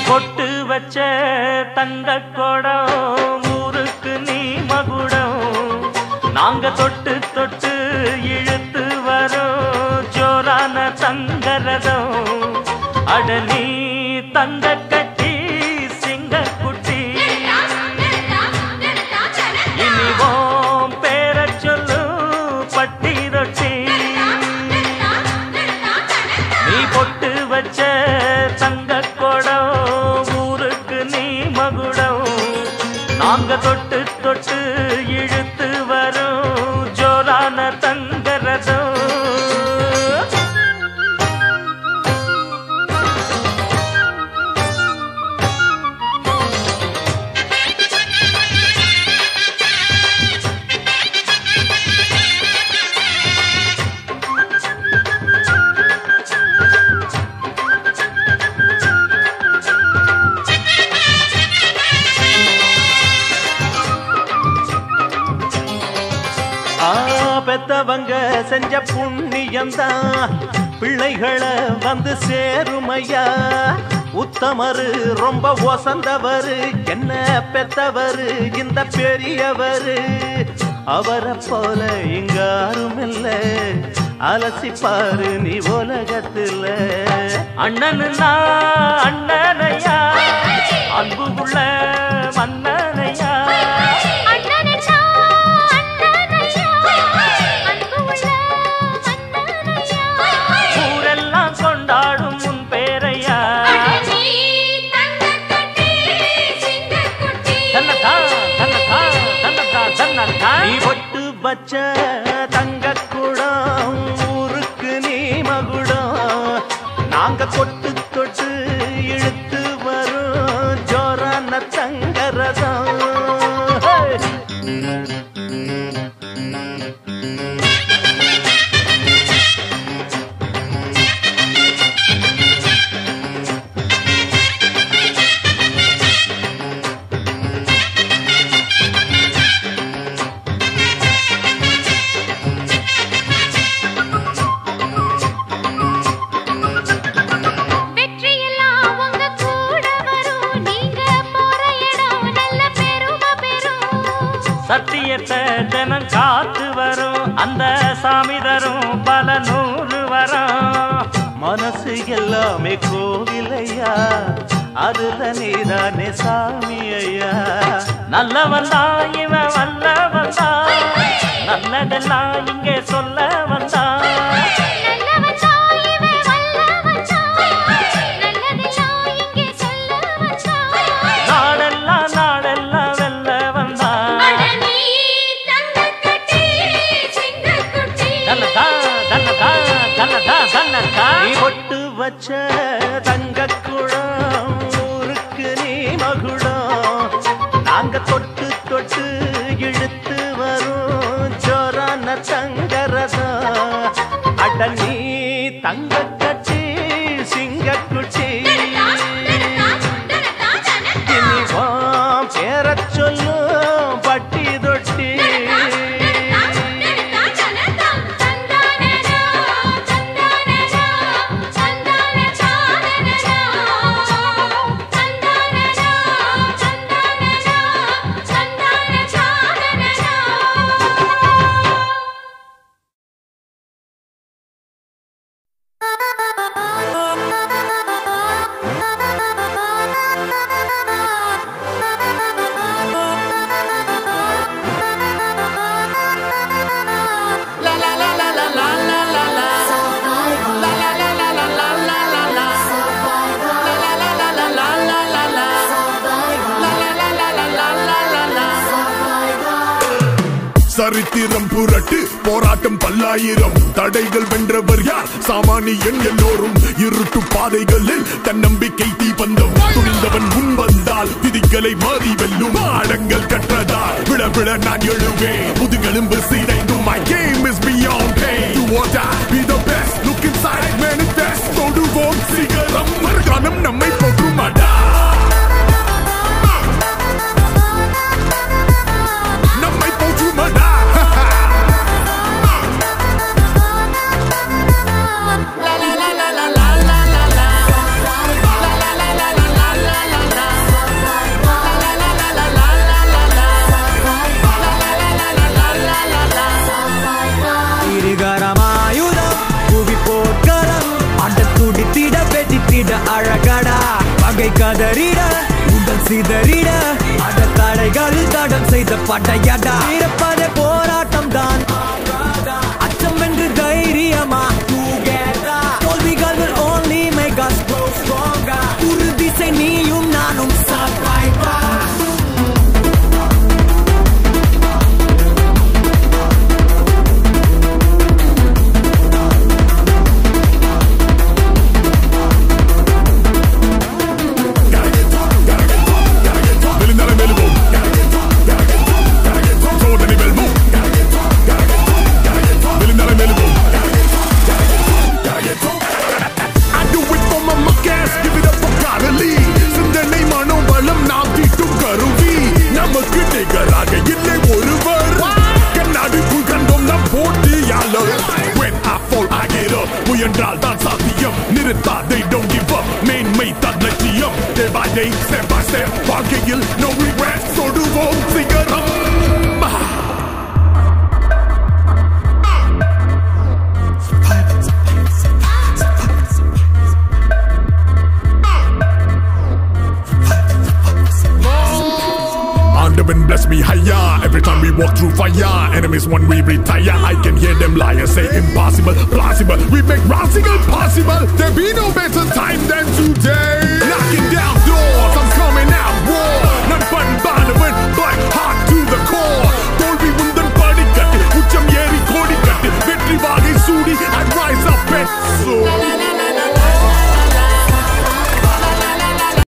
பொட்டு வச்ச தங்க கொடம் ஊருக்கு நீ மகுடம் நாங்க தொட்டு தொட்டு இழுத்து வரோம் ஜோரான தங்கரதம் அடலி தங்க கட்டி சிங்க குட்டி இனிவோம் பேர சொல்லு பட்டி ரொட்டி நீ பொட்டு வச்ச தங்க கொடம் ஊருக்கு நீ மகுடம் நாங்க தொட்டு தொட்டு இழுத்து வரும் ஜோரான தங்கரதம் பெத்தவங்க செஞ்ச புண்ணியம்தான் பிள்ளைகளை வந்து சேருமையா உத்தமரு ரொம்ப ஒசந்தவரு என்ன பெத்தவரு இந்த பெரியவரு அவரை போல இங்காரும் இல்ல அலசிப்பாரு நீ உலகத்துல அண்ணனுன்னா அண்ணனையா அன்பு உள்ள மன்னனையா நீ பொட்டு வச்ச தங்க குடம் ஊருக்கு நீ மகுடம் நாங்க தொட்டு தொட்டு இழுத்து வரும் ஜோரான தங்கரதம் சத்தியத்தை தினம் காத்து வரும் அந்த சாமி தரும் பல நூறு வரும் மனசு எல்லாமே கோவிலையா அதுல நீதானே சாமி ஐயா நல்லவன் தான் இவன் வல்லவன் தான் நல்லதெல்லாம் இங்கே சொல்ல வந்தான் நீ பொட்டு வச்ச தங்க குடம் ஊருக்கு நீ மகுடம் நாங்க தொட்டு தொட்டு இழுத்து வரும் ஜோரான தங்கரதம் அட நீ தங்க கட்டி சிங்க குட்டி இனிவாம் பேர சொல்லும் பட்டி தொட்டி சரித்திரம் புரட்டு போராட்டம் பல்லாயிரம் தடைகள் வென்றவர் யார் சாமானியன் எல்லோரும் இருட்டு பாதைகளில் தன்னம்பிக்கை தீபந்தம் துணிந்தவன் முன் வந்தால் விதிகளை மாறி வெல்லும் ஆடங்கள் கற்றதால் விட விட நான் எழுவேன் முதுகெலும்பு சீரைந்தும் my game is beyond pain do or die be the best look inside manifest தொடுவோம் சிகரம் மறுகாலம் நம்மை போற்றுமாடா நம்மை போற்றுமாடா la la la la la la la la la la la la la la நகை கதறிட உடல் சிதறிட அட தடைகள் தடம் செய்த படையடா இருப்பதே போராட்டம் தான் அச்சம் என்று தைரியமா தோல்விகள் will only make us grow stronger உறுதி செய் நீயும் நானும் survivor They don't give up, மேன்மை தான் லட்சியம். Day by day, step by step, வாழ்க்கையில் no regrets, தொடுவோம் சிகரம். Andavan bless me higher every time we walk through fire. Enemies when we retire, I can hear them liars say impossible, plausible. We make radical possible. There be no better time than today.